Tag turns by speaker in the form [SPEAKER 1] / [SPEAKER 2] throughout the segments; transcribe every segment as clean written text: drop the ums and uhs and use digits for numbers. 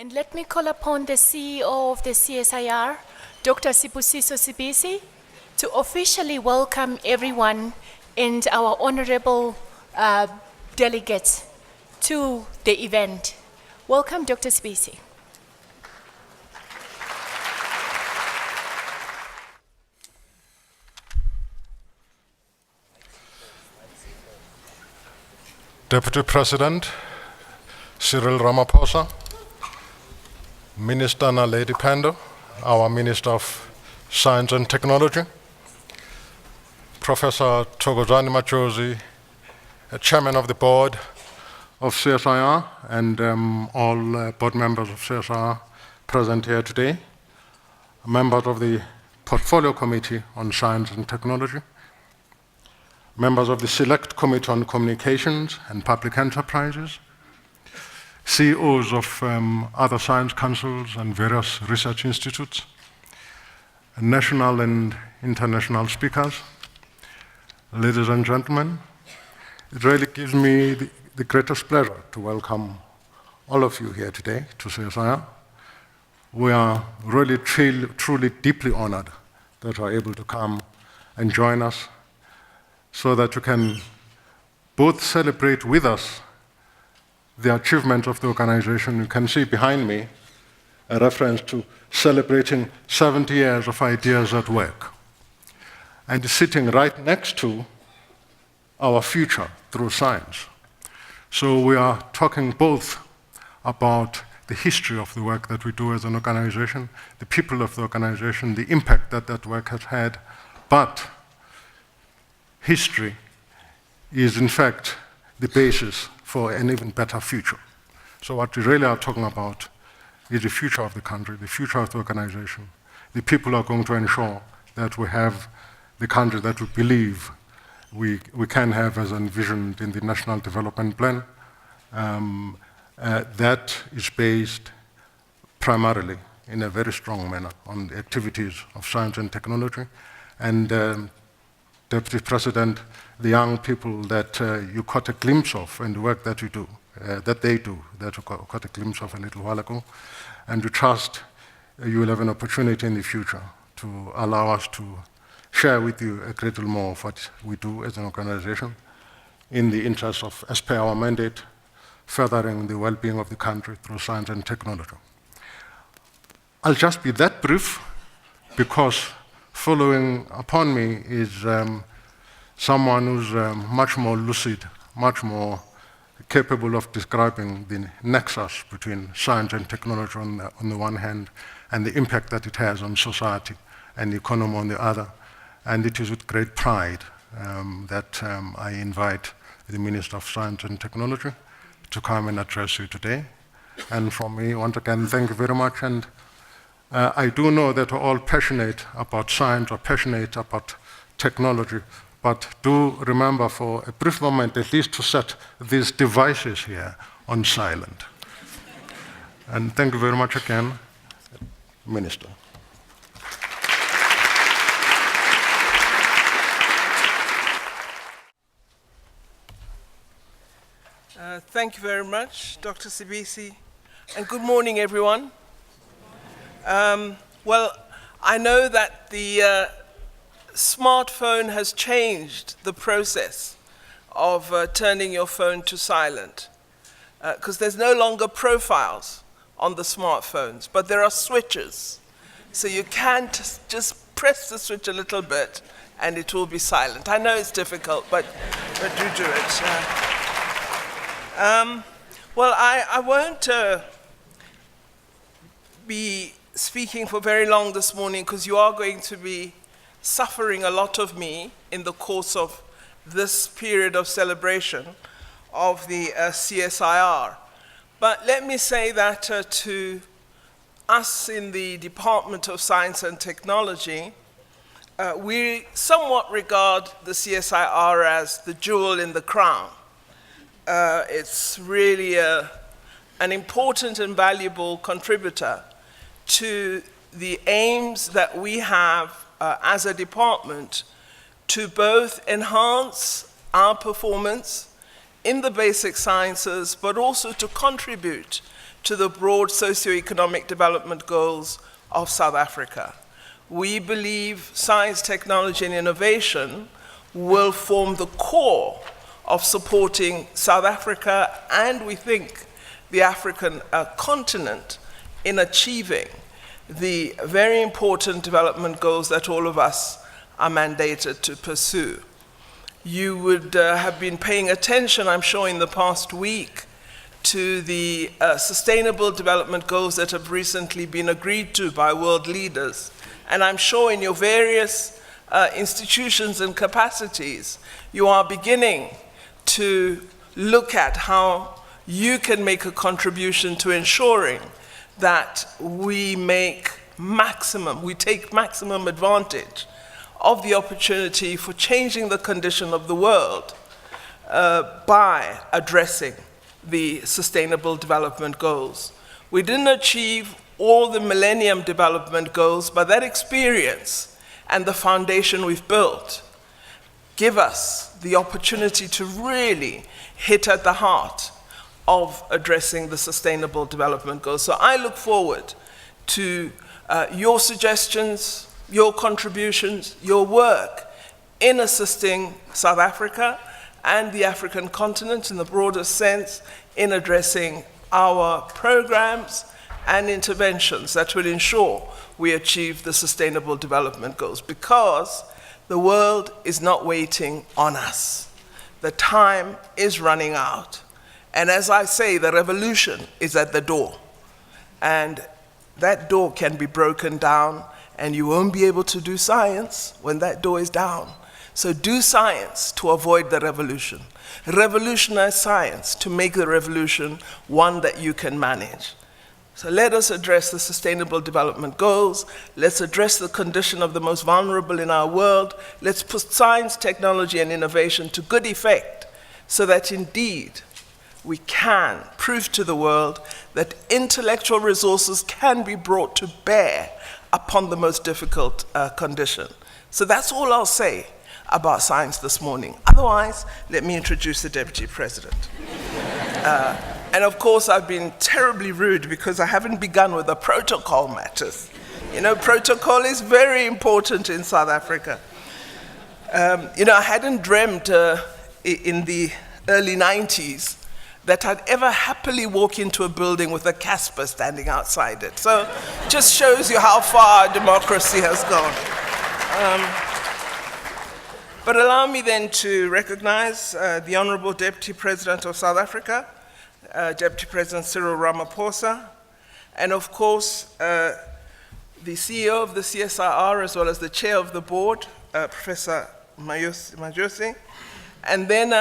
[SPEAKER 1] And let me call upon the CEO of the CSIR, Dr. Sibusiso Sibisi, to officially welcome everyone and our honorable delegates to the event. Welcome, Dr. Sibisi.
[SPEAKER 2] Deputy President Cyril Ramaphosa, Minister Naledi Pandor, our Minister of Science and Technology, Professor Thokozani Machozi, Chairman of the Board of CSIR, and all board members of CSIR present here today, members of the Portfolio Committee on Science and Technology, members of the Select Committee on Communications and Public Enterprises, CEOs of other science councils and various research institutes, national and international speakers, ladies and gentlemen, it really gives me the greatest pleasure to welcome all of you here today to CSIR. We are really truly deeply honored that you are able to come and join us so that you can both celebrate with us the achievement of the organization. You can see behind me a reference to celebrating 70 years of ideas at work. And sitting right next to our future through science. So we are talking both about the history of the work that we do as an organization, the people of the organization, the impact that that work has had, but history is in fact the basis for an even better future. So what we really are talking about is the future of the country, the future of the organization. The people are going to ensure that we have the country that we believe we can have as envisioned in the National Development Plan. That is based primarily in a very strong manner on the activities of science and technology. And Deputy President, the young people that you caught a glimpse of and the work that you do, that you caught a glimpse of a little while ago, and we trust you will have an opportunity in the future to allow us to share with you a great deal more of what we do as an organization in the interest of, as per our mandate, furthering the well-being of the country through science and technology. I'll just be that brief because following upon me is someone who's much more lucid, much more capable of describing the nexus between science and technology on the one hand and the impact that it has on society and the economy on the other. And it is with great pride that I invite the Minister of Science and Technology to come and address you today. And from me, once again, thank you very much. And I do know that we're all passionate about science or passionate about technology, but do remember for a brief moment at least to set these devices here on silent. And thank you very much again, Minister.
[SPEAKER 3] Thank you very much, Dr. Sibisi, and good morning, everyone. Well, I know that the smartphone has changed the process of turning your phone to silent, because there's no longer profiles on the smartphones, but there are switches. So you can't just press the switch a little bit and it will be silent. I know it's difficult, but do it. Well, I won't be speaking for very long this morning because you are going to be suffering a lot of me in the course of this period of celebration of the CSIR. But let me say that to us in the Department of Science and Technology, we somewhat regard the CSIR as the jewel in the crown. It's really an important and valuable contributor to the aims that we have as a department to both enhance our performance in the basic sciences, but also to contribute to the broad socio-economic development goals of South Africa. We believe science, technology, and innovation will form the core of supporting South Africa, and we think the African continent, in achieving the very important development goals that all of us are mandated to pursue. You would have been paying attention, I'm sure, in the past week to the sustainable development goals that have recently been agreed to by world leaders. And I'm sure in your various institutions and capacities, you are beginning to look at how you can make a contribution to ensuring that we take maximum advantage of the opportunity for changing the condition of the world by addressing the Sustainable Development Goals. We didn't achieve all the Millennium Development Goals, but that experience and the foundation we've built give us the opportunity to really hit at the heart of addressing the Sustainable Development Goals. So I look forward to your suggestions, your contributions, your work in assisting South Africa and the African continent in the broadest sense in addressing our programs and interventions that will ensure we achieve the Sustainable Development Goals, because the world is not waiting on us. The time is running out. And as I say, the revolution is at the door. And that door can be broken down, and you won't be able to do science when that door is down. So do science to avoid the revolution. Revolutionize science to make the revolution one that you can manage. So let us address the Sustainable Development Goals. Let's address the condition of the most vulnerable in our world. Let's put science, technology, and innovation to good effect so that indeed we can prove to the world that intellectual resources can be brought to bear upon the most difficult condition. So that's all I'll say about science this morning. Otherwise, let me introduce the Deputy President. And of course, I've been terribly rude because I haven't begun with the protocol matters. You know, protocol is very important in South Africa. I hadn't dreamt in the early 90s that I'd ever happily walk into a building with a Casper standing outside it. So just shows you how far democracy has gone. But allow me then to recognize the Honorable Deputy President of South Africa, Deputy President Cyril Ramaphosa, and of course, the CEO of the CSIR, as well as the Chair of the Board, Professor Majosi. And then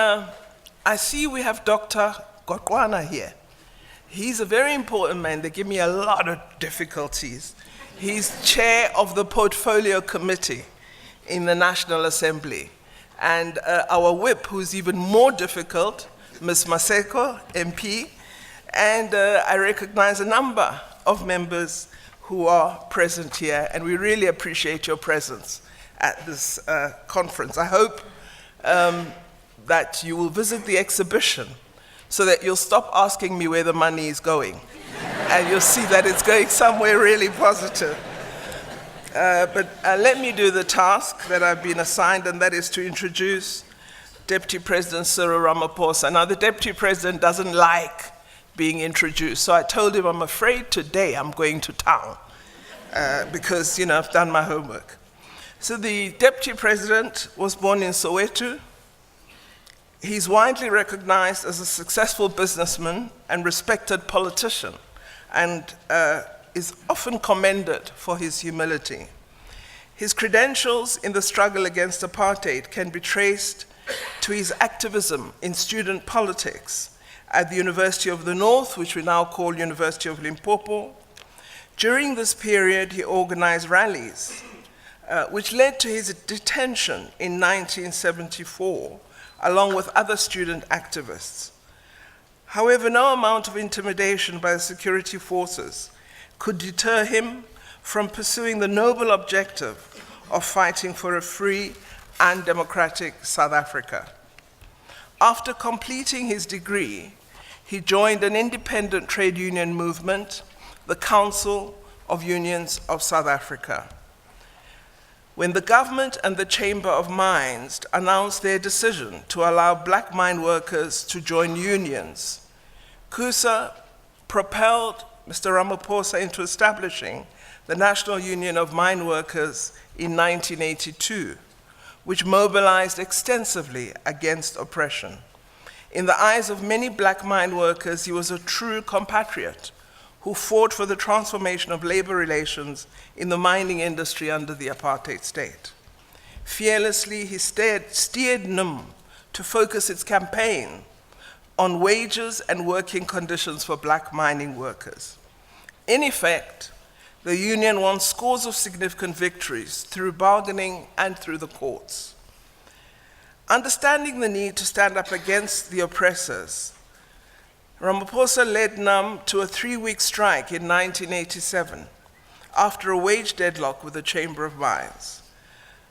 [SPEAKER 3] I see we have Dr. Gotwana here. He's a very important man. They give me a lot of difficulties. He's Chair of the Portfolio Committee in the National Assembly. And our whip, who's even more difficult, Ms. Maseko, MP, and I recognize a number of members who are present here, and we really appreciate your presence at this conference. I hope that you will visit the exhibition so that you'll stop asking me where the money is going, and you'll see that it's going somewhere really positive. But let me do the task that I've been assigned, and that is to introduce Deputy President Cyril Ramaphosa. Now, the Deputy President doesn't like being introduced, so I told him, I'm afraid today I'm going to town because, I've done my homework. So the Deputy President was born in Soweto. He's widely recognized as a successful businessman and respected politician, and is often commended for his humility. His credentials in the struggle against apartheid can be traced to his activism in student politics at the University of the North, which we now call University of Limpopo. During this period, he organized rallies, which led to his detention in 1974, along with other student activists. However, no amount of intimidation by the security forces could deter him from pursuing the noble objective of fighting for a free and democratic South Africa. After completing his degree, he joined an independent trade union movement, the Council of Unions of South Africa. When the government and the Chamber of Mines announced their decision to allow black mine workers to join unions, CUSA propelled Mr. Ramaphosa into establishing the National Union of Mine Workers in 1982, which mobilized extensively against oppression. In the eyes of many black mine workers, he was a true compatriot who fought for the transformation of labor relations in the mining industry under the apartheid state. Fearlessly, he steered NUM to focus its campaign on wages and working conditions for black mining workers. In effect, the union won scores of significant victories through bargaining and through the courts. Understanding the need to stand up against the oppressors, Ramaphosa led NUM to a 3-week strike in 1987 after a wage deadlock with the Chamber of Mines.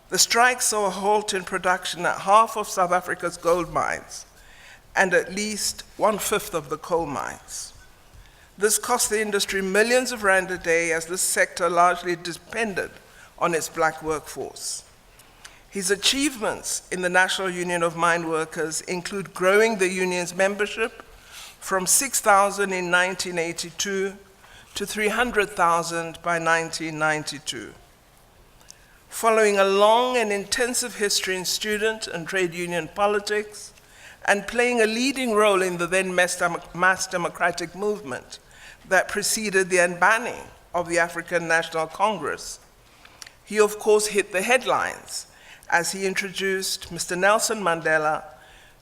[SPEAKER 3] The strike saw a halt in production at half of South Africa's gold mines and at least 1/5 of the coal mines. This cost the industry millions of rand a day, as this sector largely depended on its black workforce. His achievements in the National Union of Mine Workers include growing the union's membership from 6,000 in 1982 to 300,000 by 1992. Following a long and intensive history in student and trade union politics, and playing a leading role in the then mass democratic movement that preceded the unbanning of the African National Congress, he of course hit the headlines as he introduced Mr. Nelson Mandela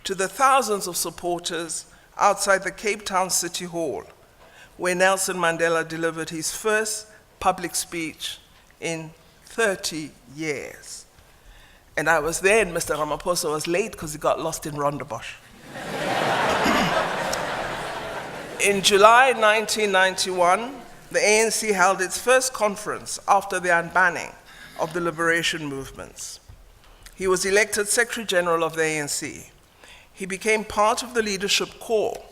[SPEAKER 3] to the thousands of supporters outside the Cape Town City Hall, where Nelson Mandela delivered his first public speech in 30 years. And I was there, and Mr. Ramaphosa was late because he got lost in Rondebosch. In July 1991, the ANC held its first conference after the unbanning of the liberation movements. He was elected Secretary General of the ANC. He became part of the leadership corps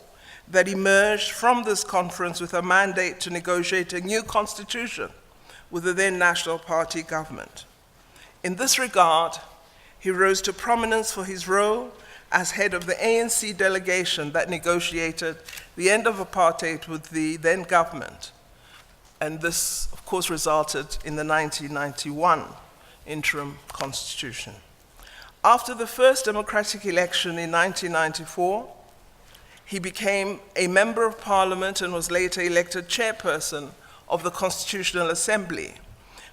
[SPEAKER 3] that emerged from this conference with a mandate to negotiate a new constitution with the then National Party government. In this regard, he rose to prominence for his role as head of the ANC delegation that negotiated the end of apartheid with the then government. And this, of course, resulted in the 1991 interim constitution. After the first democratic election in 1994, he became a member of parliament and was later elected chairperson of the Constitutional Assembly,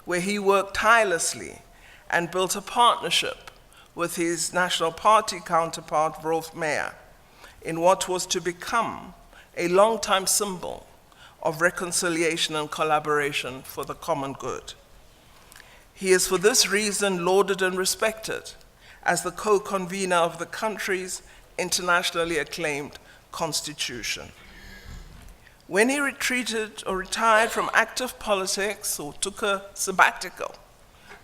[SPEAKER 3] where he worked tirelessly and built a partnership with his National Party counterpart, Rolf Meyer, in what was to become a long-time symbol of reconciliation and collaboration for the common good. He is for this reason lauded and respected as the co-convener of the country's internationally acclaimed constitution. When he retreated or retired from active politics or took a sabbatical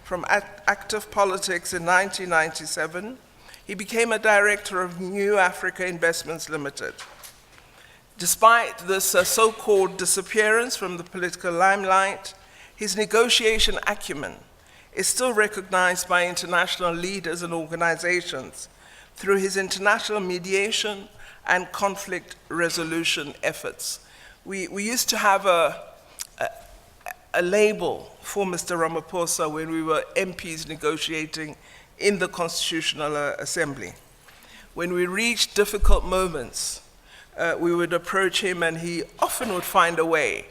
[SPEAKER 3] from active politics in 1997, he became a director of New Africa Investments Limited. Despite this so-called disappearance from the political limelight, his negotiation acumen is still recognized by international leaders and organizations through his international mediation and conflict resolution efforts. We used to have a label for Mr. Ramaphosa when we were MPs negotiating in the Constitutional Assembly. When we reached difficult moments, we would approach him and he often would find a way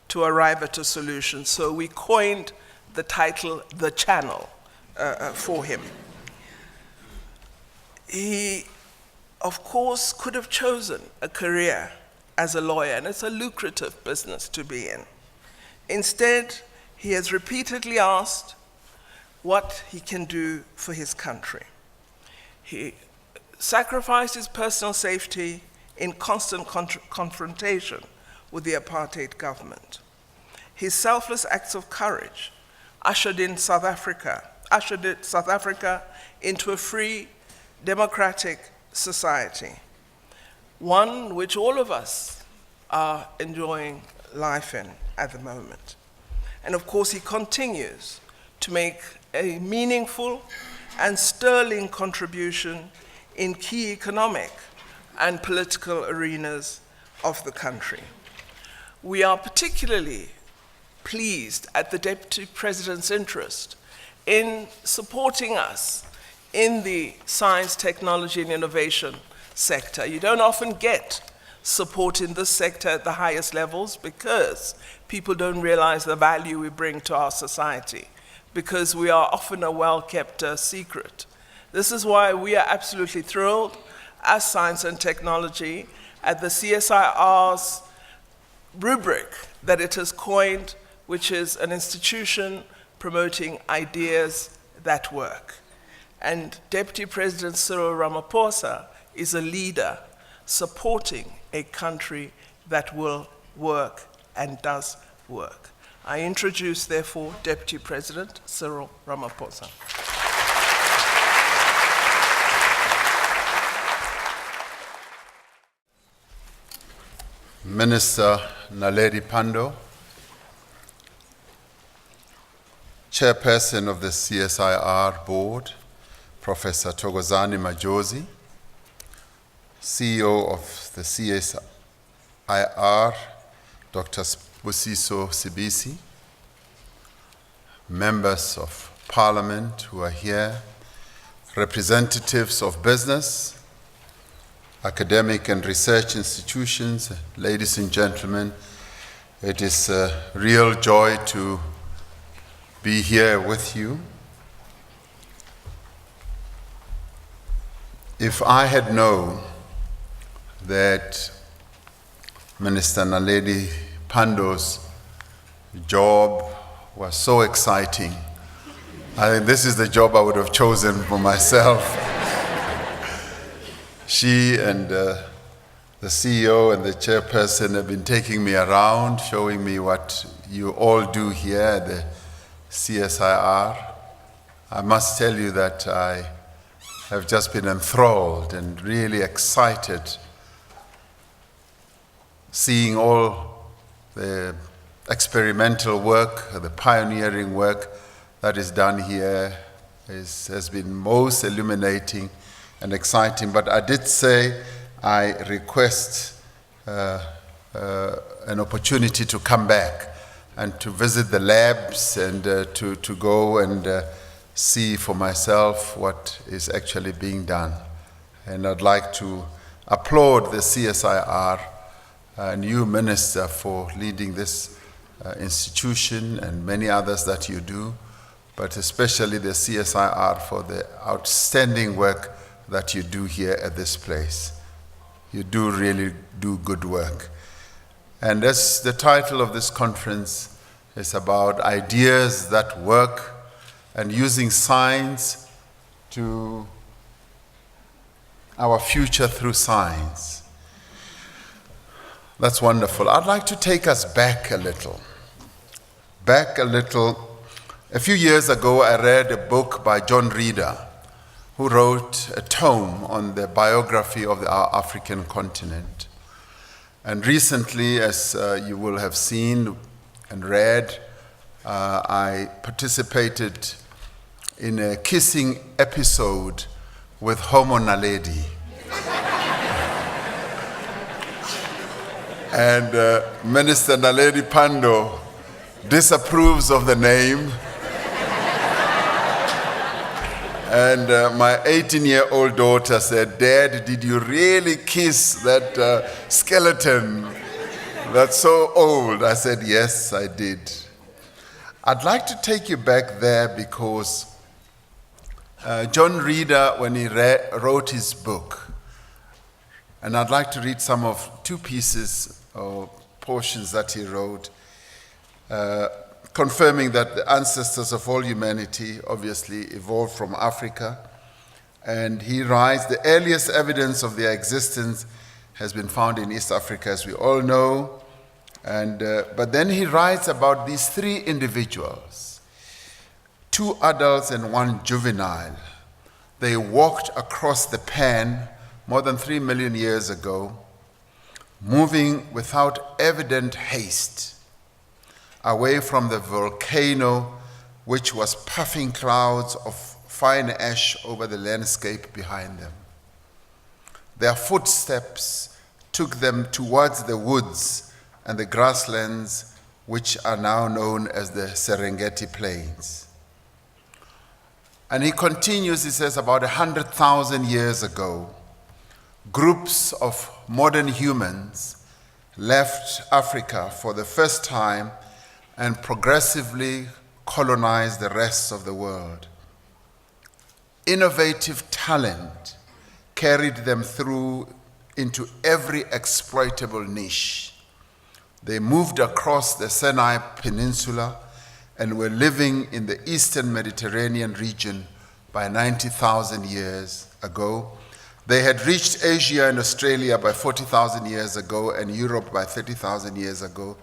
[SPEAKER 3] to arrive at a solution. So we coined the title, The Channel, for him. He, of course, could have chosen a career as a lawyer, and it's a lucrative business to be in. Instead, he has repeatedly asked what he can do for his country. He sacrificed his personal safety in constant confrontation with the apartheid government. His selfless acts of courage ushered South Africa into a free, democratic society. one which all of us are enjoying life in at the moment. And of course, he continues to make a meaningful and sterling contribution in key economic and political arenas of the country. We are particularly pleased at the Deputy President's interest in supporting us in the science, technology, and innovation sector. You don't often get support in this sector at the highest levels because people don't realize the value we bring to our society, because we are often a well-kept secret. This is why we are absolutely thrilled as science and technology at the CSIR's rubric that it has coined, which is an institution promoting ideas that work. And Deputy President Cyril Ramaphosa is a leader supporting a country that will work and does work. I introduce, therefore, Deputy President Cyril Ramaphosa.
[SPEAKER 4] Minister Naledi Pandor, Chairperson of the CSIR Board, Professor Thokozani Majozi, CEO of the CSIR, Dr. Sibusiso Sibisi, members of Parliament who are here, representatives of business, academic and research institutions, ladies and gentlemen, it is a real joy to be here with you. If I had known that Minister Naledi Pandor's job was so exciting, I think this is the job I would have chosen for myself. She and the CEO and the chairperson have been taking me around, showing me what you all do here at the CSIR. I must tell you that I have just been enthralled and really excited seeing all the experimental work, the pioneering work that is done here has been most illuminating and exciting. But I did say I request an opportunity to come back and to visit the labs and to go and see for myself what is actually being done. And I'd like to applaud the CSIR and you, Minister, for leading this institution and many others that you do, but especially the CSIR for the outstanding work that you do here at this place. You do really do good work. And as the title of this conference is about ideas that work and using science to our future through science. That's wonderful. I'd like to take us back a little. A few years ago, I read a book by John Reader, who wrote a tome on the biography of our African continent. And recently, as you will have seen and read, I participated in a kissing episode with Homo Naledi. And Minister Naledi Pandor disapproves of the name. And my 18-year-old daughter said, "Dad, did you really kiss that skeleton that's so old?" I said, "Yes, I did." I'd like to take you back there because John Reader, when he wrote his book, and I'd like to read some of two pieces or portions that he wrote, confirming that the ancestors of all humanity obviously evolved from Africa. And he writes, the earliest evidence of their existence has been found in East Africa, as we all know. And, but then he writes about these three individuals, 2 adults and 1 juvenile. They walked across the Pan more than 3 million years ago, moving without evident haste away from the volcano which was puffing clouds of fine ash over the landscape behind them. Their footsteps took them towards the woods and the grasslands which are now known as the Serengeti Plains. And he continues, he says, about 100,000 years ago, groups of modern humans left Africa for the first time and progressively colonized the rest of the world. Innovative talent carried them through into every exploitable niche. They moved across the Sinai Peninsula and were living in the Eastern Mediterranean region by 90,000 years ago. They had reached Asia and Australia by 40,000 years ago and Europe by 30,000 years ago.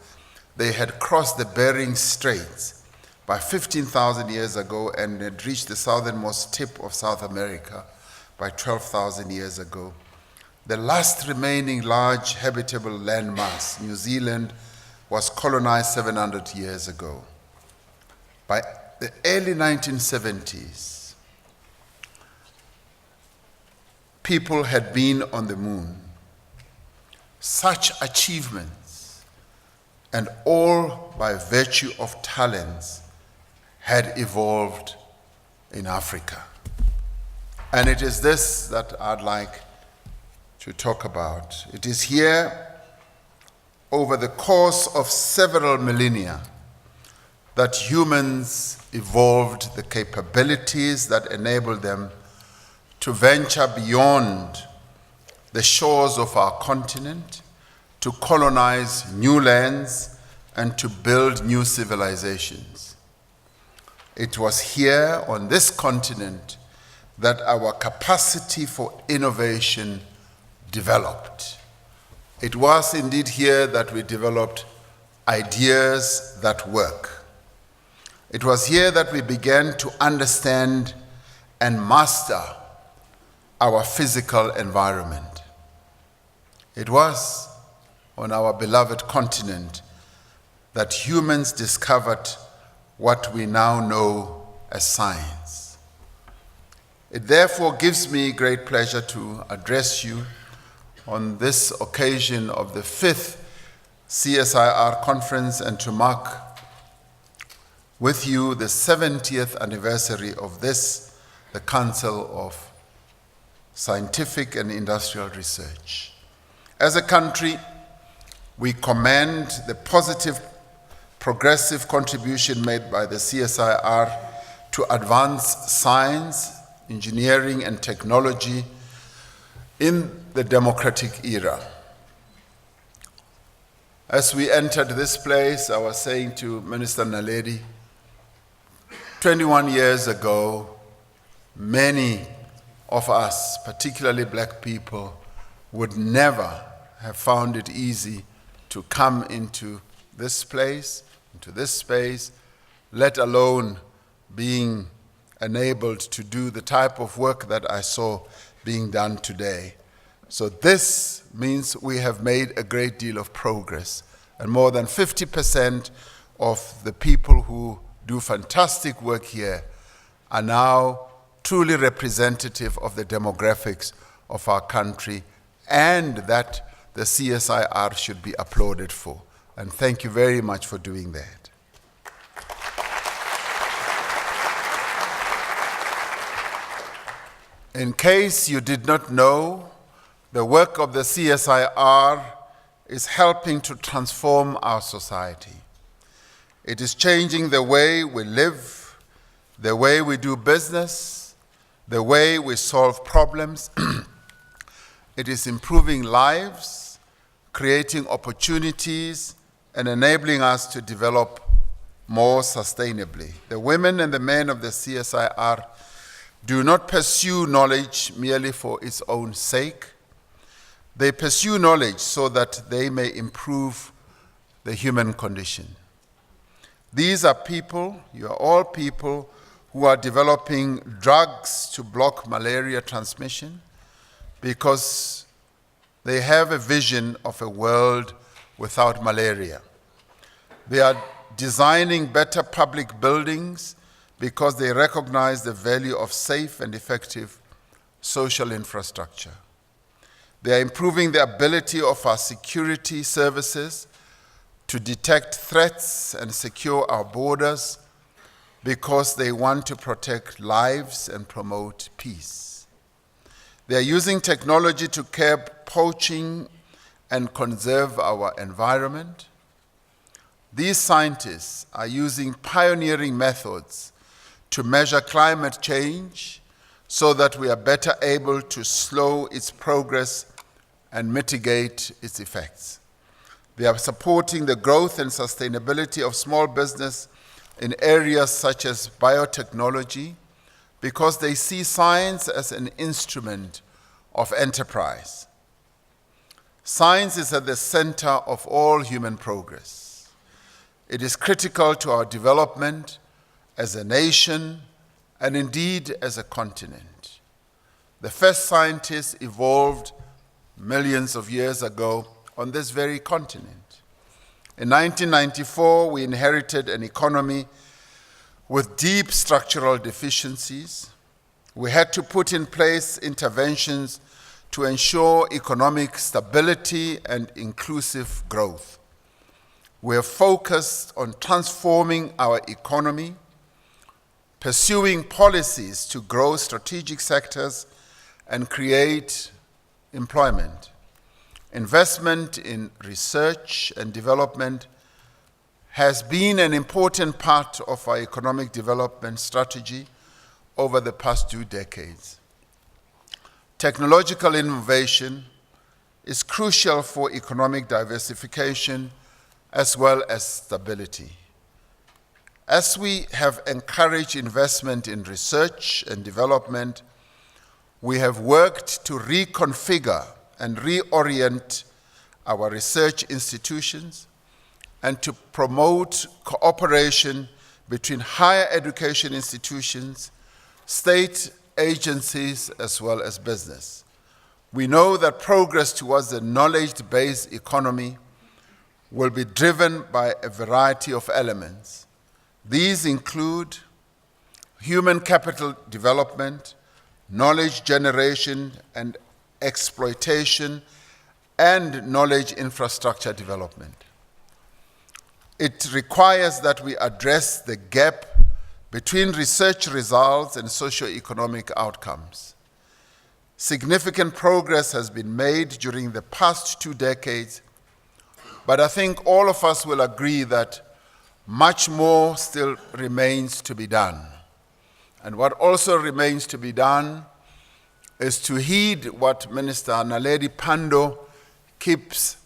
[SPEAKER 4] They had crossed the Bering Straits by 15,000 years ago and had reached the southernmost tip of South America by 12,000 years ago. The last remaining large habitable landmass, New Zealand, was colonized 700 years ago. By the early 1970s, people had been on the moon. Such achievements, and all by virtue of talents, had evolved in Africa. And it is this that I'd like to talk about. It is here, over the course of several millennia, that humans evolved the capabilities that enabled them to venture beyond the shores of our continent, to colonize new lands, and to build new civilizations. It was here on this continent that our capacity for innovation developed. It was indeed here that we developed ideas that work. It was here that we began to understand and master our physical environment. It was on our beloved continent that humans discovered what we now know as science. It therefore gives me great pleasure to address you on this occasion of the 5th CSIR conference and to mark with you the 70th anniversary of this, the Council of Scientific and Industrial Research. As a country, we commend the positive, progressive contribution made by the CSIR to advance science, engineering, and technology in the democratic era. As we entered this place, I was saying to Minister Naledi, 21 years ago, many of us, particularly black people, would never have found it easy to come into this place, into this space, let alone being enabled to do the type of work that I saw being done today. So this means we have made a great deal of progress. And more than 50% of the people who do fantastic work here are now truly representative of the demographics of our country, and that the CSIR should be applauded for. And thank you very much for doing that. In case you did not know, the work of the CSIR is helping to transform our society. It is changing the way we live, the way we do business, the way we solve problems. It is improving lives, creating opportunities, and enabling us to develop more sustainably. The women and the men of the CSIR do not pursue knowledge merely for its own sake. They pursue knowledge so that they may improve the human condition. These are people, you are all people, who are developing drugs to block malaria transmission, because They have a vision of a world without malaria. They are designing better public buildings because they recognize the value of safe and effective social infrastructure. They are improving the ability of our security services to detect threats and secure our borders because they want to protect lives and promote peace. They are using technology to curb poaching and conserve our environment. These scientists are using pioneering methods to measure climate change so that we are better able to slow its progress and mitigate its effects. They are supporting the growth and sustainability of small business in areas such as biotechnology because they see science as an instrument of enterprise. Science is at the center of all human progress. It is critical to our development as a nation and indeed as a continent. The first scientists evolved millions of years ago on this very continent. In 1994, we inherited an economy with deep structural deficiencies. We had to put in place interventions to ensure economic stability and inclusive growth. We are focused on transforming our economy, pursuing policies to grow strategic sectors and create employment. Investment in research and development has been an important part of our economic development strategy over the past 2 decades. Technological innovation is crucial for economic diversification as well as stability. As we have encouraged investment in research and development, we have worked to reconfigure and reorient our research institutions and to promote cooperation between higher education institutions, state agencies, as well as business. We know that progress towards a knowledge-based economy will be driven by a variety of elements. These include human capital development, knowledge generation and exploitation, and knowledge infrastructure development. It requires that we address the gap between research results and socio-economic outcomes. Significant progress has been made during the past 2 decades, but I think all of us will agree that much more still remains to be done. And what also remains to be done is to heed what Minister Naledi Pandor keeps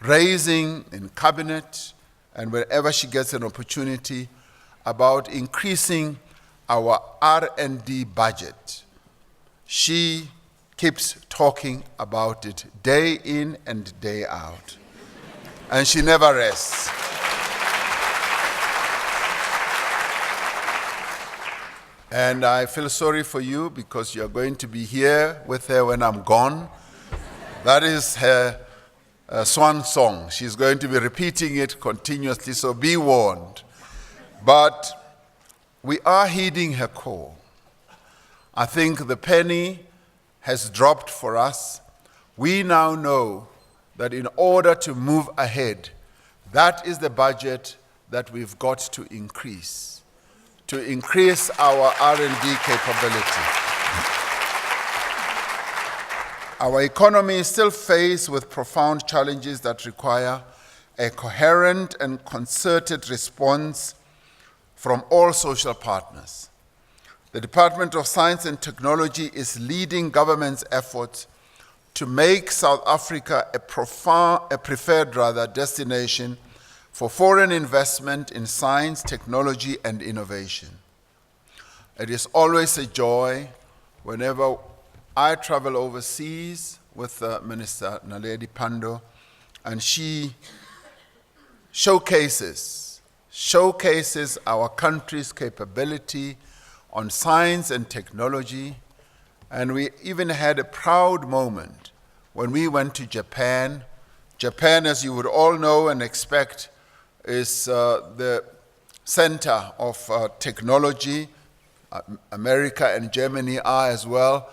[SPEAKER 4] raising in cabinet and wherever she gets an opportunity about increasing our R&D budget. She keeps talking about it day in and day out, and she never rests. And I feel sorry for you because you're going to be here with her when I'm gone. That is her swan song. She's going to be repeating it continuously, so be warned. But we are heeding her call. I think the penny has dropped for us. We now know that in order to move ahead, that is the budget that we've got to increase our R&D capability. Our economy is still faced with profound challenges that require a coherent and concerted response from all social partners. The Department of Science and Technology is leading government's efforts to make South Africa a preferred destination for foreign investment in science, technology, and innovation. It is always a joy whenever I travel overseas with Minister Naledi Pandor, and she showcases our country's capability on science and technology. And we even had a proud moment when we went to Japan. Japan, as you would all know and expect, is the center of technology. America and Germany are as well.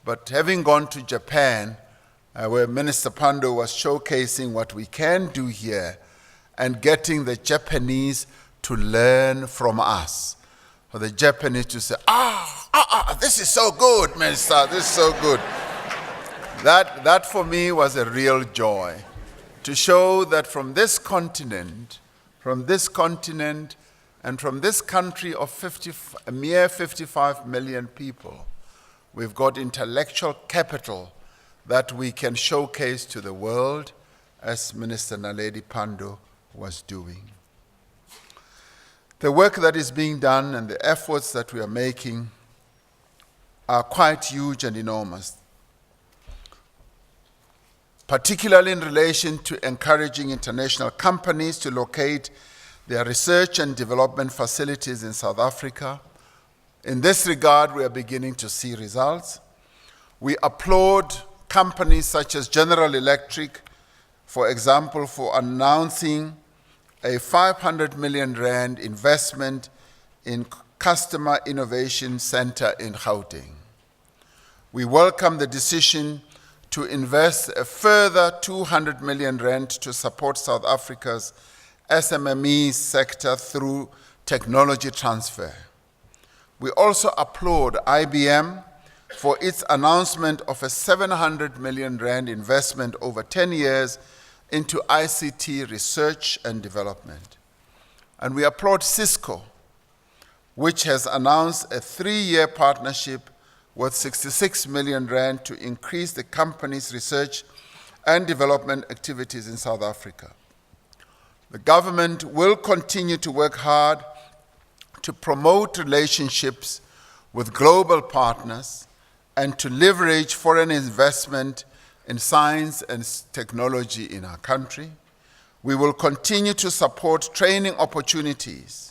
[SPEAKER 4] But having gone to Japan, where Minister Pandor was showcasing what we can do here and getting the Japanese to learn from us. For the Japanese to say, this is so good, Minister, this is so good. That for me was a real joy, to show that from this continent, and from this country of a mere 55 million people, we've got intellectual capital that we can showcase to the world, as Minister Naledi Pandor was doing. The work that is being done and the efforts that we are making are quite huge and enormous, particularly in relation to encouraging international companies to locate their research and development facilities in South Africa. In this regard, we are beginning to see results. We applaud companies such as General Electric, for example, for announcing a 500 million rand investment in Customer Innovation Center in Gauteng. We welcome the decision to invest a further 200 million rand to support South Africa's SMME sector through technology transfer. We also applaud IBM for its announcement of a 700 million rand investment over 10 years into ICT research and development. And we applaud Cisco, which has announced a 3-year partnership worth 66 million rand to increase the company's research and development activities in South Africa. The government will continue to work hard to promote relationships with global partners and to leverage foreign investment in science and technology in our country. We will continue to support training opportunities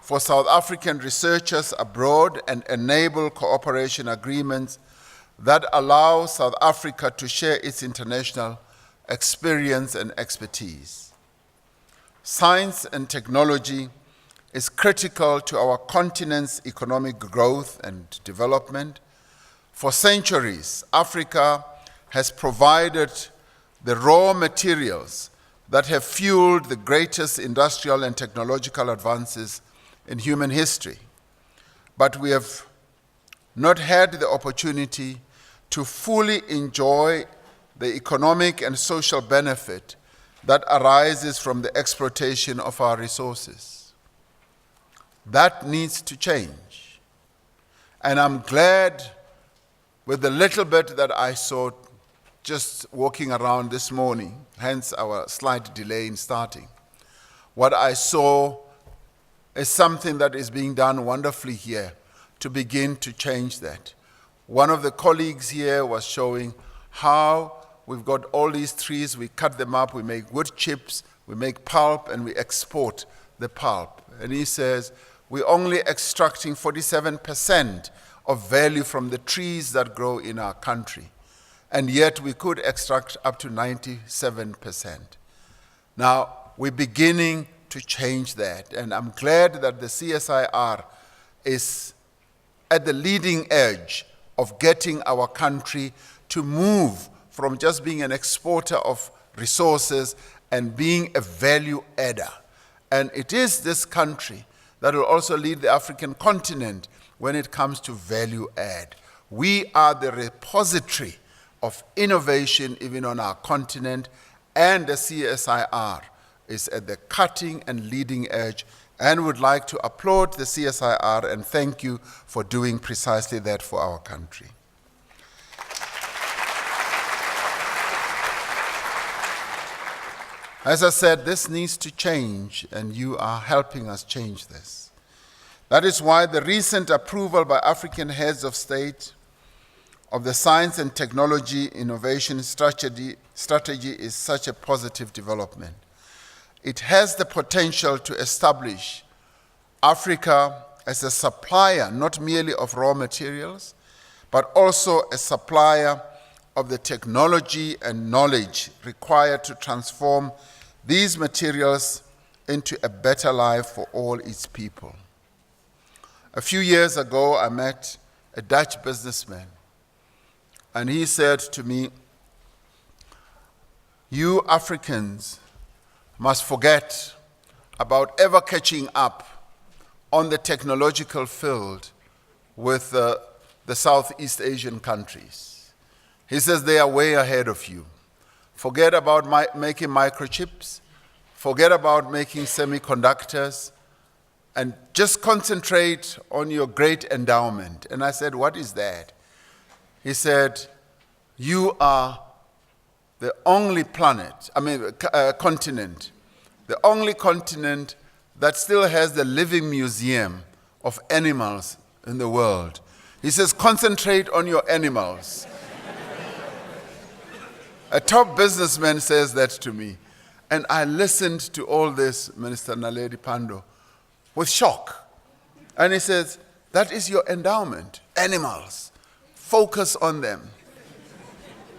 [SPEAKER 4] for South African researchers abroad and enable cooperation agreements that allow South Africa to share its international experience and expertise. Science and technology is critical to our continent's economic growth and development. For centuries, Africa has provided the raw materials that have fueled the greatest industrial and technological advances in human history. But we have not had the opportunity to fully enjoy the economic and social benefit that arises from the exploitation of our resources. That needs to change. And I'm glad with the little bit that I saw just walking around this morning, hence our slight delay in starting. What I saw is something that is being done wonderfully here to begin to change that. One of the colleagues here was showing how we've got all these trees, we cut them up, we make wood chips, we make pulp, and we export the pulp. And he says, we're only extracting 47% of value from the trees that grow in our country. And yet we could extract up to 97%. Now, we're beginning to change that. And I'm glad that the CSIR is at the leading edge of getting our country to move from just being an exporter of resources and being a value adder. And it is this country that will also lead the African continent when it comes to value add. We are the repository of innovation even on our continent, and the CSIR is at the cutting and leading edge, and would like to applaud the CSIR and thank you for doing precisely that for our country. As I said, this needs to change, and you are helping us change this. That is why the recent approval by African heads of state of the Science and Technology Innovation Strategy is such a positive development. It has the potential to establish Africa as a supplier, not merely of raw materials, but also a supplier of the technology and knowledge required to transform these materials into a better life for all its people. A few years ago, I met a Dutch businessman, and he said to me, "You Africans must forget about ever catching up on the technological field with the Southeast Asian countries." He says they are way ahead of you. Forget about making microchips, forget about making semiconductors, and just concentrate on your great endowment. And I said, "What is that?" He said, "You are the only continent, the only continent that still has the living museum of animals in the world." He says, "Concentrate on your animals." A top businessman says that to me. And I listened to all this, Minister Naledi Pandor, with shock. And he says, that is your endowment, animals. Focus on them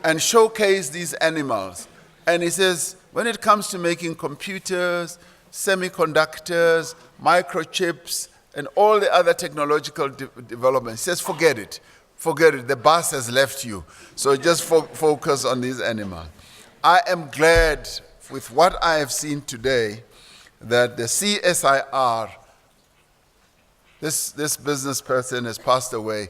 [SPEAKER 4] and showcase these animals. And he says, when it comes to making computers, semiconductors, microchips, and all the other technological developments, he says, forget it. Forget it. The bus has left you. So just focus on these animals. I am glad with what I have seen today that the CSIR, this business person has passed away,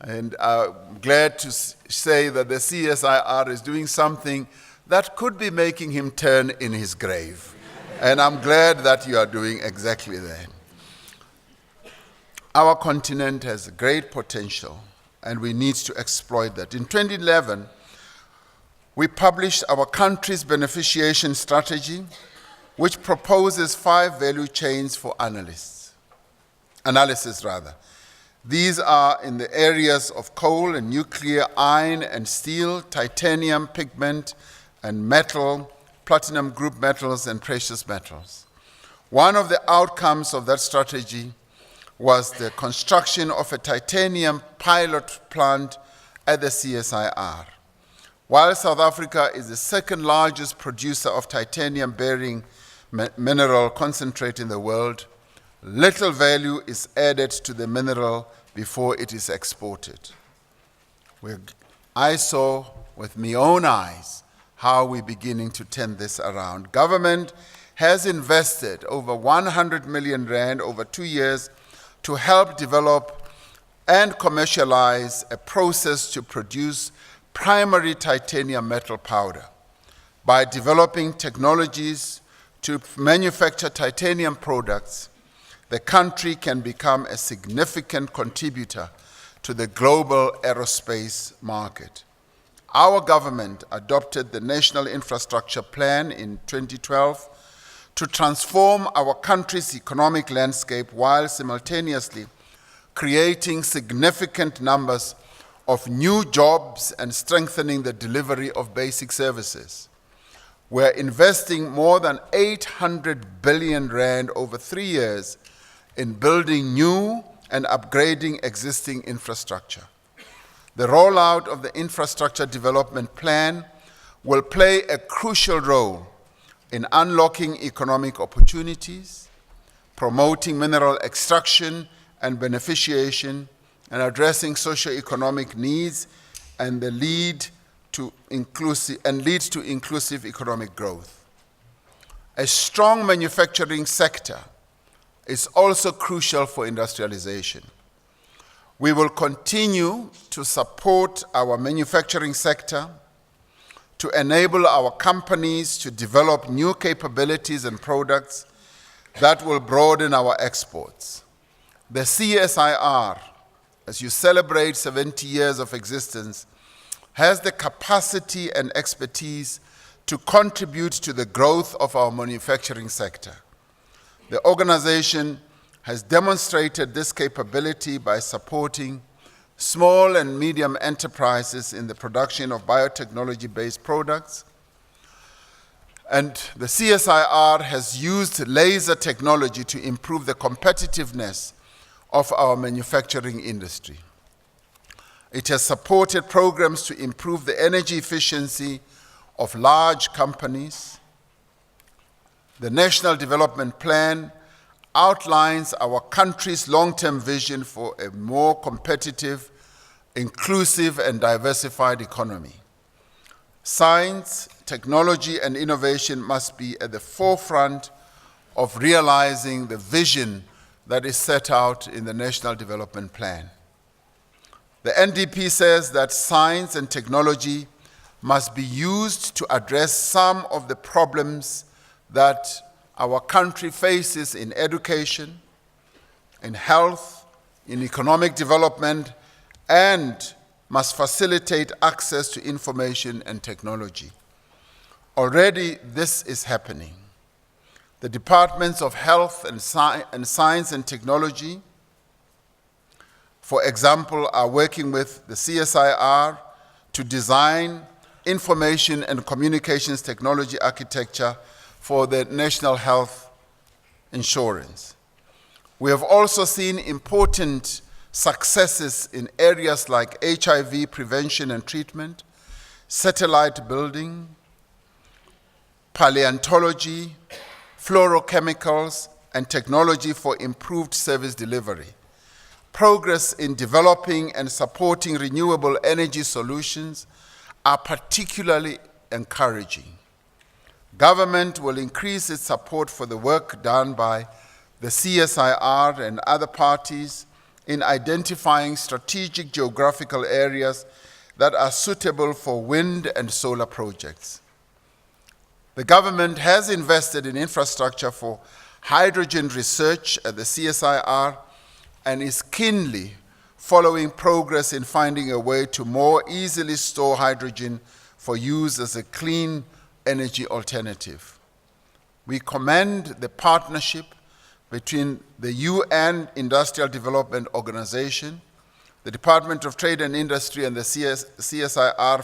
[SPEAKER 4] and I'm glad to say that the CSIR is doing something that could be making him turn in his grave. And I'm glad that you are doing exactly that. Our continent has great potential, and we need to exploit that. In 2011, we published our country's beneficiation strategy, which proposes 5 value chains for analysis. These are in the areas of coal and nuclear, iron and steel, titanium, pigment and metal, platinum group metals and precious metals. One of the outcomes of that strategy was the construction of a titanium pilot plant at the CSIR. While South Africa is the second largest producer of titanium-bearing mineral concentrate in the world, little value is added to the mineral before it is exported. I saw with my own eyes how we're beginning to turn this around. Government has invested over 100 million rand over 2 years to help develop and commercialize a process to produce primary titanium metal powder. By developing technologies to manufacture titanium products, the country can become a significant contributor to the global aerospace market. Our government adopted the National Infrastructure Plan in 2012 to transform our country's economic landscape while simultaneously creating significant numbers of new jobs and strengthening the delivery of basic services. We're investing more than 800 billion rand over 3 years in building new and upgrading existing infrastructure. The rollout of the Infrastructure Development Plan will play a crucial role in unlocking economic opportunities, promoting mineral extraction and beneficiation, and addressing socio-economic needs and lead to inclusive economic growth. A strong manufacturing sector is also crucial for industrialization. We will continue to support our manufacturing sector to enable our companies to develop new capabilities and products that will broaden our exports. The CSIR, as you celebrate 70 years of existence, has the capacity and expertise to contribute to the growth of our manufacturing sector. The organization has demonstrated this capability by supporting small and medium enterprises in the production of biotechnology-based products. And the CSIR has used laser technology to improve the competitiveness of our manufacturing industry. It has supported programs to improve the energy efficiency of large companies. The National Development Plan outlines our country's long-term vision for a more competitive, inclusive, and diversified economy. Science, technology, and innovation must be at the forefront of realizing the vision that is set out in the National Development Plan. The NDP says that science and technology must be used to address some of the problems that our country faces in education, in health, in economic development, and must facilitate access to information and technology. Already this is happening. The Departments of Health and Science and Technology, for example, are working with the CSIR to design information and communications technology architecture for the national health insurance. We have also seen important successes in areas like HIV prevention and treatment, satellite building, paleontology, fluorochemicals, and technology for improved service delivery. Progress in developing and supporting renewable energy solutions are particularly encouraging. Government will increase its support for the work done by the CSIR and other parties in identifying strategic geographical areas that are suitable for wind and solar projects. The government has invested in infrastructure for hydrogen research at the CSIR and is keenly following progress in finding a way to more easily store hydrogen for use as a clean energy alternative. We commend the partnership between the UN Industrial Development Organization, the Department of Trade and Industry, and the CSIR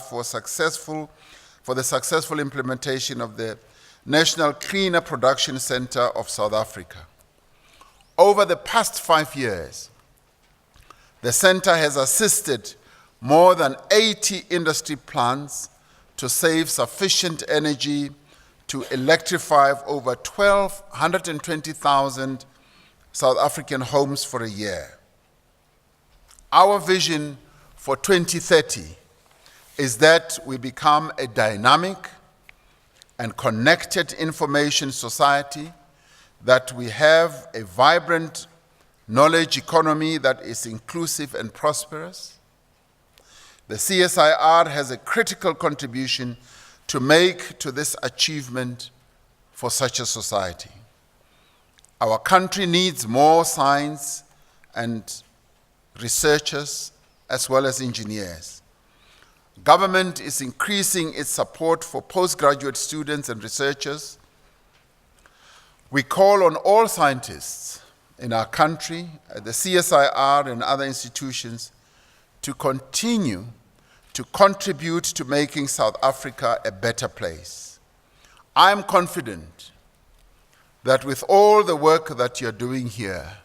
[SPEAKER 4] for the successful implementation of the National Cleaner Production Center of South Africa. Over the past 5 years, the center has assisted more than 80 industry plants to save sufficient energy to electrify over 120,000 South African homes for a year. Our vision for 2030 is that we become a dynamic and connected information society, that we have a vibrant knowledge economy that is inclusive and prosperous. The CSIR has a critical contribution to make to this achievement for such a society. Our country needs more science and researchers as well as engineers. Government is increasing its support for postgraduate students and researchers. We call on all scientists in our country, at the CSIR and other institutions, to continue to contribute to making South Africa a better place. I am confident that with all the work that you're doing here,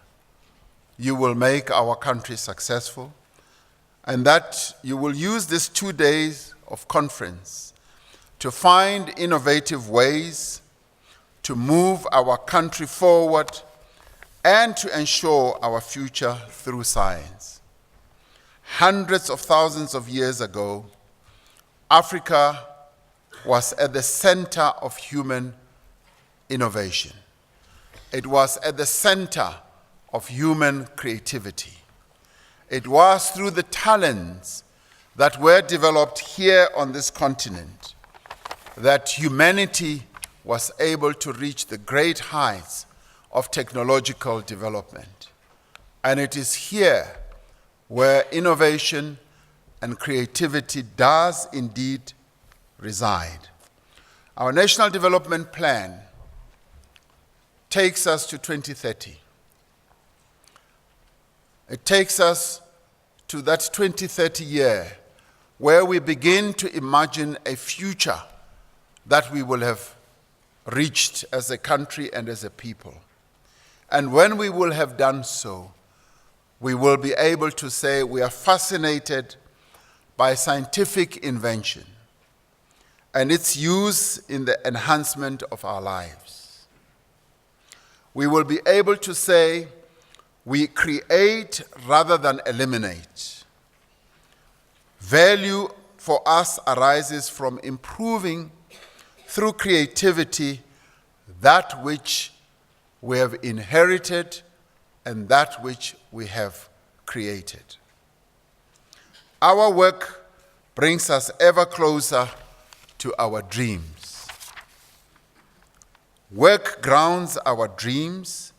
[SPEAKER 4] you will make our country successful, and that you will use these 2 days of conference to find innovative ways to move our country forward and to ensure our future through science. Hundreds of thousands of years ago, Africa was at the center of human innovation. It was at the center of human creativity. It was through the talents that were developed here on this continent that humanity was able to reach the great heights of technological development. And it is here where innovation and creativity does indeed reside. Our National Development Plan takes us to 2030. It takes us to that 2030 year where we begin to imagine a future that we will have reached as a country and as a people. And when we will have done so, we will be able to say we are fascinated by scientific invention and its use in the enhancement of our lives. We will be able to say we create rather than eliminate. Value for us arises from improving through creativity that which we have inherited and that which we have created. Our work brings us ever closer to our dreams. Work grounds our dreams,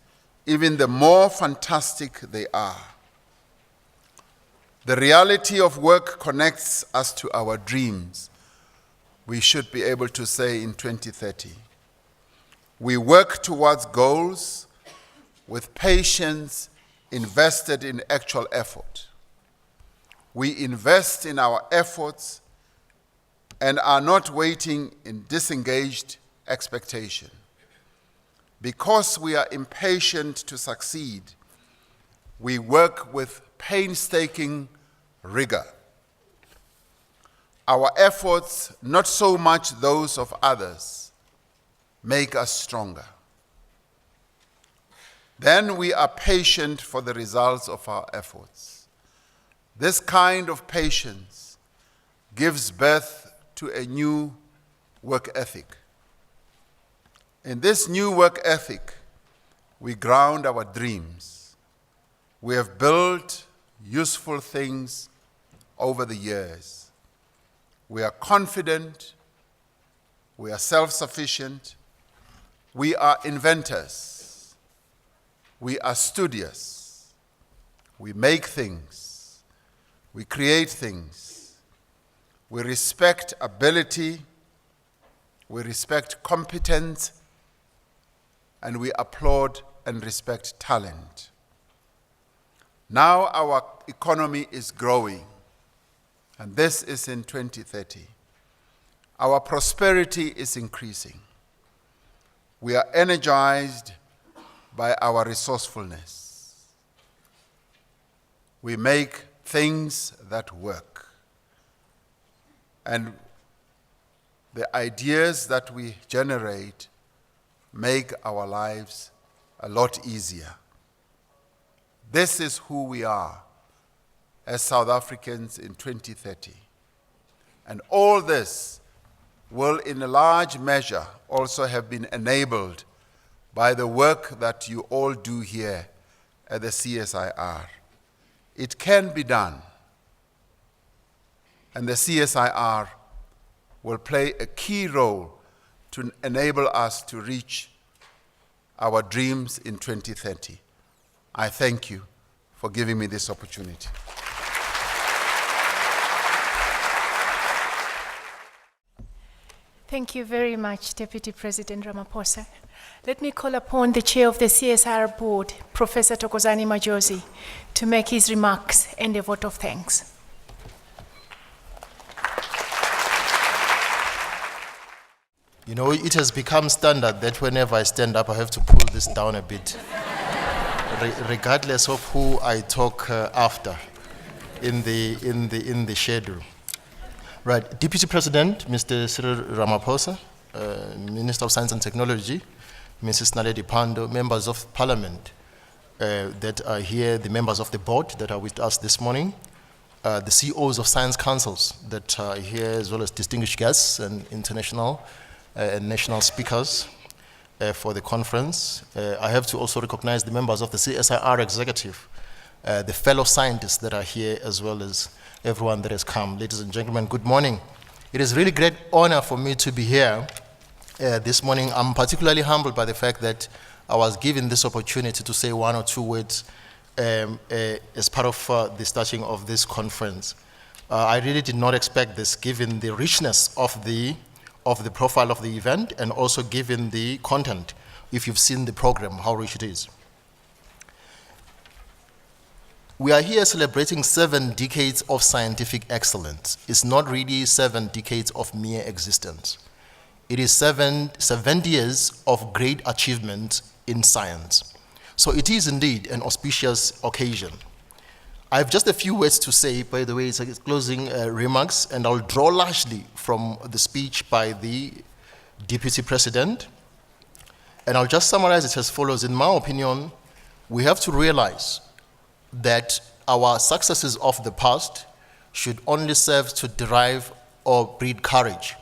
[SPEAKER 4] even the more fantastic they are. The reality of work connects us to our dreams. We should be able to say in 2030, we work towards goals with patience invested in actual effort. We invest in our efforts and are not waiting in disengaged expectation. Because we are impatient to succeed, we work with painstaking rigor. Our efforts, not so much those of others, make us stronger. Then we are patient for the results of our efforts. This kind of patience gives birth to a new work ethic. In this new work ethic, we ground our dreams. We have built useful things over the years. We are confident, we are self-sufficient, we are inventors, we are studious, we make things, we create things, we respect ability, we respect competence, and we applaud and respect talent. Now our economy is growing, and this is in 2030. Our prosperity is increasing. We are energized by our resourcefulness. We make things that work. And the ideas that we generate make our lives a lot easier. This is who we are as South Africans in 2030. And all this will in a large measure also have been enabled by the work that you all do here at the CSIR. It can be done. And the CSIR will play a key role to enable us to reach our dreams in 2030. I thank you for giving me this opportunity.
[SPEAKER 1] Thank you very much, Deputy President Ramaphosa. Let me call upon the Chair of the CSIR Board, Professor Thokozani Majosi, to make his remarks and a vote of thanks.
[SPEAKER 5] You know, it has become standard that whenever I stand up, I have to pull this down a bit, regardless of who I talk after in the schedule. Right, Deputy President, Mr. Cyril Ramaphosa, Minister of Science and Technology, Mrs. Naledi Pandor, members of Parliament that are here, the members of the board that are with us this morning, the CEOs of science councils that are here, as well as distinguished guests and international and national speakers for the conference. I have to also recognize the members of the CSIR executive, the fellow scientists that are here, as well as everyone that has come. Ladies and gentlemen, good morning. It is really great honor for me to be here this morning. I'm particularly humbled by the fact that I was given this opportunity to say one or two words as part of the starting of this conference. I really did not expect this, given the richness of the profile of the event, and also given the content, if you've seen the program, how rich it is. We are here celebrating 7 decades of scientific excellence. It's not really 7 decades of mere existence. It is 70 years of great achievement in science. So it is indeed an auspicious occasion. I have just a few words to say, by the way, it's like closing remarks, and I'll draw largely from the speech by the Deputy President. And I'll just summarize it as follows. In my opinion, we have to realize that our successes of the past should only serve to derive or breed courage.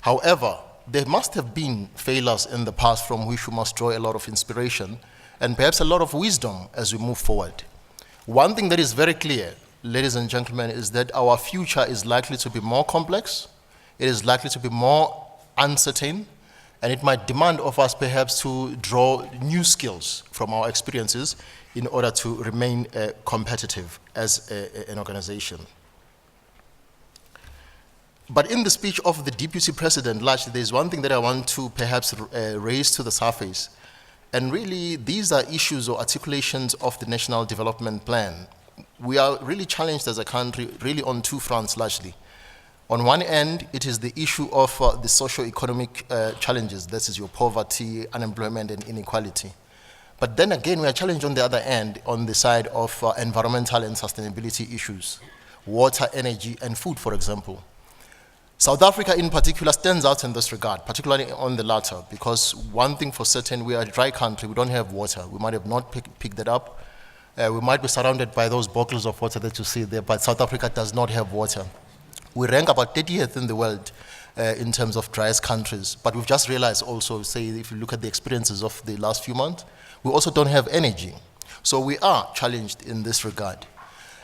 [SPEAKER 5] However, there must have been failures in the past from which we must draw a lot of inspiration and perhaps a lot of wisdom as we move forward. One thing that is very clear, ladies and gentlemen, is that our future is likely to be more complex, it is likely to be more uncertain, and it might demand of us perhaps to draw new skills from our experiences in order to remain competitive as an organization. But in the speech of the Deputy President, largely, there's one thing that I want to perhaps raise to the surface. And really, these are issues or articulations of the National Development Plan. We are really challenged as a country, really on two fronts, largely. On one end, it is the issue of the socio-economic challenges. This is your poverty, unemployment, and inequality. But then again, we are challenged on the other end, on the side of environmental and sustainability issues, water, energy, and food, for example. South Africa in particular stands out in this regard, particularly on the latter, because one thing for certain, we are a dry country, we don't have water. We might have not picked that up. We might be surrounded by those bottles of water that you see there, but South Africa does not have water. We rank about 30th in the world in terms of driest countries, but we've just realized also, say, if you look at the experiences of the last few months, we also don't have energy. So we are challenged in this regard.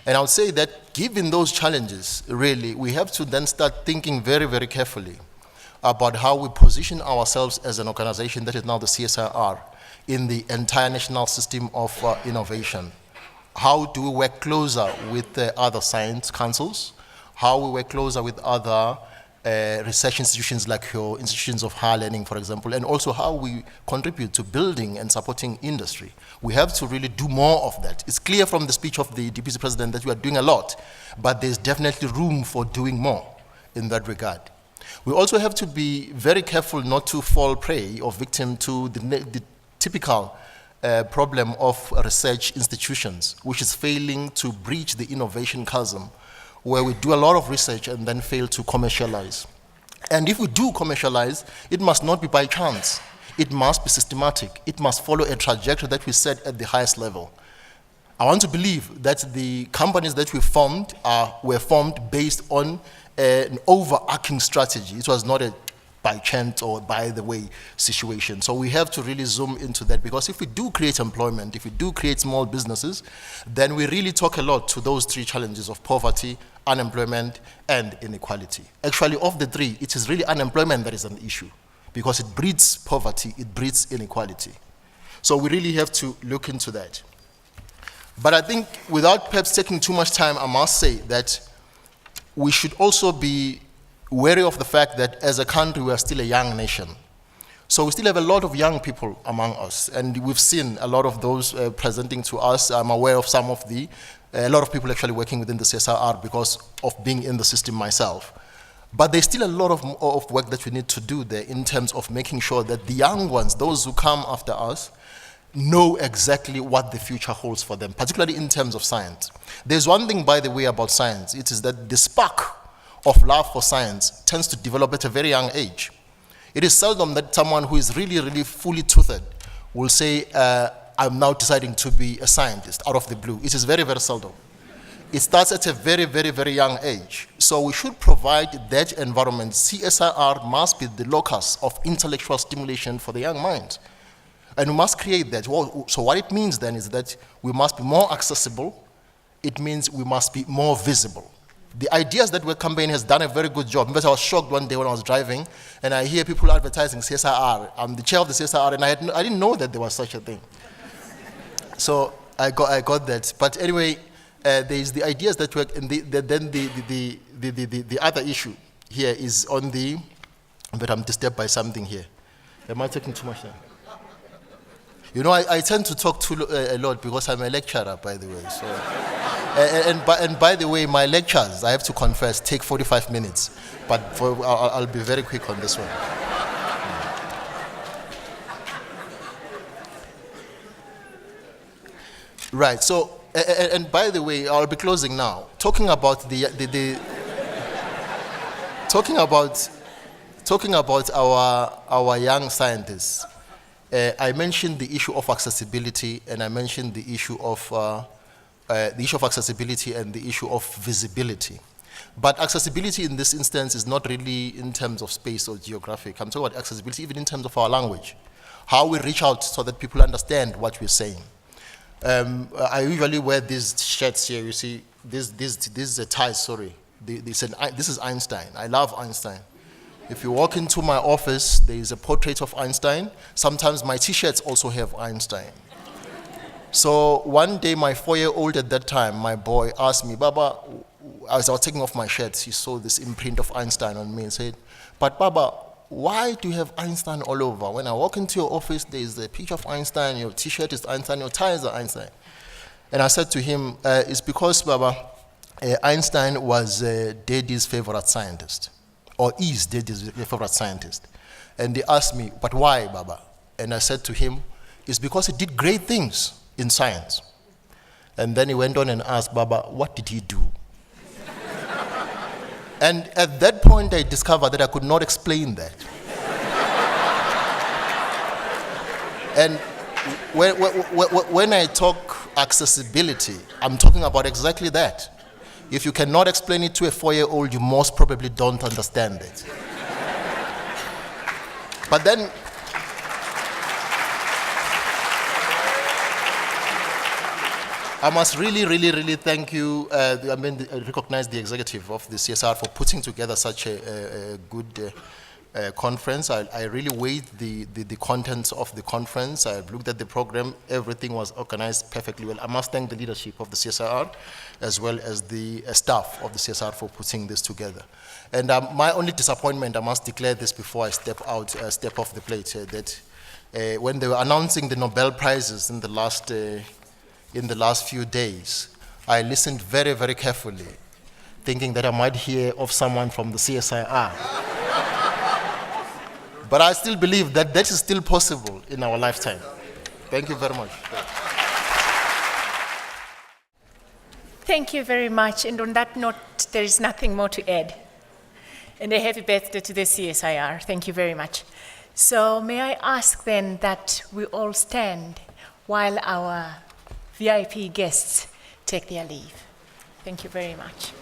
[SPEAKER 5] And I would say that given those challenges, really, we have to then start thinking very, very carefully about how we position ourselves as an organization that is now the CSIR in the entire national system of innovation. How do we work closer with the other science councils? How we work closer with other research institutions like your institutions of higher learning, for example, and also how we contribute to building and supporting industry. We have to really do more of that. It's clear from the speech of the Deputy President that we are doing a lot, but there's definitely room for doing more in that regard. We also have to be very careful not to fall prey or victim to the typical problem of research institutions, which is failing to breach the innovation chasm, where we do a lot of research and then fail to commercialize. And if we do commercialize, it must not be by chance. It must be systematic. It must follow a trajectory that we set at the highest level. I want to believe that the companies that we formed were formed based on an overarching strategy. It was not a by chance or by the way situation. So we have to really zoom into that, because if we do create employment, if we do create small businesses, then we really talk a lot to those three challenges of poverty, unemployment, and inequality. Actually, of the three, it is really unemployment that is an issue, because it breeds poverty, it breeds inequality. So we really have to look into that. But I think without perhaps taking too much time, I must say that we should also be wary of the fact that as a country, we are still a young nation. So we still have a lot of young people among us, and we've seen a lot of those presenting to us. I'm aware of some of a lot of people actually working within the CSIR because of being in the system myself. But there's still a lot of work that we need to do there in terms of making sure that the young ones, those who come after us, know exactly what the future holds for them, particularly in terms of science. There's one thing, by the way, about science. It is that the spark of love for science tends to develop at a very young age. It is seldom that someone who is really, really fully toothed will say, I'm now deciding to be a scientist out of the blue. It is very, very seldom. It starts at a very, very, very young age. So we should provide that environment. CSIR must be the locus of intellectual stimulation for the young mind. And we must create that. So what it means then is that we must be more accessible. It means we must be more visible. The Ideas that Work campaign has done a very good job. In fact, I was shocked one day when I was driving, and I hear people advertising CSIR. I'm the chair of the CSIR, and I didn't know that there was such a thing. So I got that. But anyway, there is the Ideas that Work, and then the other issue here is on the, but I'm disturbed by something here. Am I taking too much time? You know, I tend to talk a lot because I'm a lecturer, by the way. So, and by the way, my lectures, I have to confess, take 45 minutes. But I'll be very quick on this one. Right, so And by the way, I'll be closing now. Talking about talking about our young scientists. I mentioned the issue of accessibility, and I mentioned the issue of accessibility and the issue of visibility. But accessibility in this instance is not really in terms of space or geographic. I'm talking about accessibility even in terms of our language. How we reach out so that people understand what we're saying. I usually wear these shirts here. You see, this is a tie, sorry. This is Einstein. I love Einstein. If you walk into my office, there is a portrait of Einstein. Sometimes my t-shirts also have Einstein. So one day, my 4-year-old at that time, my boy, asked me, Baba, as I was taking off my shirts, he saw this imprint of Einstein on me and said, but Baba, why do you have Einstein all over? When I walk into your office, there is a picture of Einstein, your t-shirt is Einstein, your tie is Einstein. And I said to him, it's because, Baba, Einstein was Daddy's favorite scientist, or is Daddy's favorite scientist. And they asked me, but why, Baba? And I said to him, it's because he did great things in science. And then he went on and asked, Baba, what did he do? And at that point, I discovered that I could not explain that. And when I talk accessibility, I'm talking about exactly that. If you cannot explain it to a 4-year-old, you most probably don't understand it. But then, I must really thank you, recognize the executive of the CSIR for putting together such a good conference. I really weighed the contents of the conference. I looked at the program. Everything was organized perfectly well. I must thank the leadership of the CSIR as well as the staff of the CSIR for putting this together. And my only disappointment, I must declare this before I step off the plate, that when they were announcing the Nobel Prizes in the last few days, I listened very carefully, thinking that I might hear of someone from the CSIR. But I still believe that that is still possible in our lifetime. Thank you very much.
[SPEAKER 1] Thank you very much. And on that note, there is nothing more to add. And a happy birthday to the CSIR. Thank you very much. So may I ask then that we all stand while our VIP guests take their leave. Thank you very much.